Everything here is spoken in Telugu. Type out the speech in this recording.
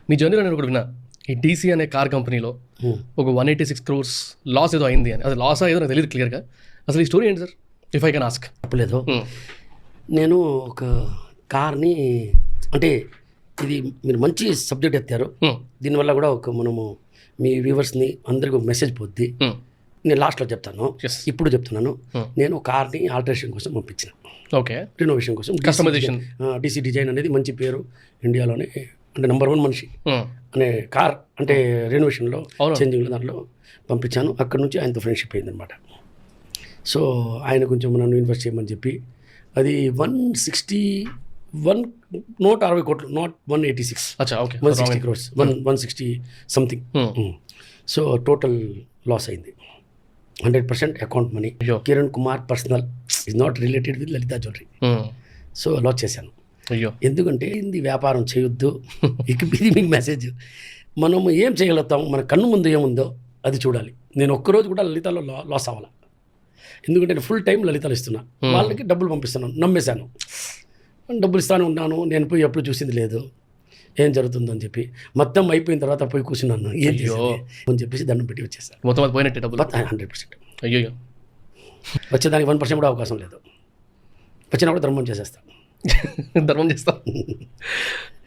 మీ జర్నీలో నేను ఒకటి విన్నా, ఈ డీసీ అనే కార్ కంపెనీలో ఒక 186 crores లాస్ ఏదో అయింది అని. అది లాస్ ఏదో నాకు తెలియదు క్లియర్గా. అసలు ఈ స్టోరీ ఏంటి sir, if I can ask? చెప్పలేదు. నేను ఒక కార్ని, అంటే ఇది మీరు మంచి సబ్జెక్ట్ ఎత్తారు. దీనివల్ల కూడా మనము మీ వ్యూవర్స్ని అందరికీ ఒక మెసేజ్ పోద్ది. నేను లాస్ట్లో చెప్తాను, ఇప్పుడు చెప్తున్నాను. నేను కార్ని ఆల్టరేషన్ కోసం పంపించిన, ఓకే, రినోవేషన్ కోసం. కస్టమైజేషన్ డీసీ డిజైన్ అనేది మంచి పేరు ఇండియాలోనే, అంటే నెంబర్ 1 మనిషి అనే కార్, అంటే రెనోవేషన్లో చేంజింగ్లో దాంట్లో పంపించాను. అక్కడ నుంచి ఆయనతో ఫ్రెండ్షిప్ అయిందనమాట. సో ఆయన కొంచెం నన్ను ఇన్వెస్ట్ చేయమని చెప్పి, అది 160 కోట్లు, not 186. 160 crores, 160 something. So total loss అయింది. 100% account money. Kiran Kumar personal, is not related with Lalitha jewellery. So loss చేశాను. ఎందుకంటే ఇది వ్యాపారం చేయొద్దు. ఇది మీకు మెసేజ్. మనం ఏం చేయగలుగుతాం, మన కన్ను ముందు ఏముందో అది చూడాలి. నేను ఒక్కరోజు కూడా లలితాలో లాస్ అవ్వాలి. ఎందుకంటే నేను ఫుల్ టైం లలితాలు ఇస్తున్నా, వాళ్ళకి డబ్బులు పంపిస్తున్నాను, నమ్మేశాను. డబ్బులు ఇస్తాను ఉన్నాను, నేను పోయి ఎప్పుడు చూసింది లేదు ఏం జరుగుతుందని చెప్పి. మొత్తం అయిపోయిన తర్వాత పోయి కూర్చున్నాను, ఏం అని చెప్పేసి దండం పెట్టి వచ్చేసాను. మొత్తం పోయినట్టే డబ్బులు 100%. అయ్యో, వచ్చేదానికి 1% కూడా అవకాశం లేదు. వచ్చినా కూడా ధర్మం చేసేస్తాను. ధర్మం చేస్తా.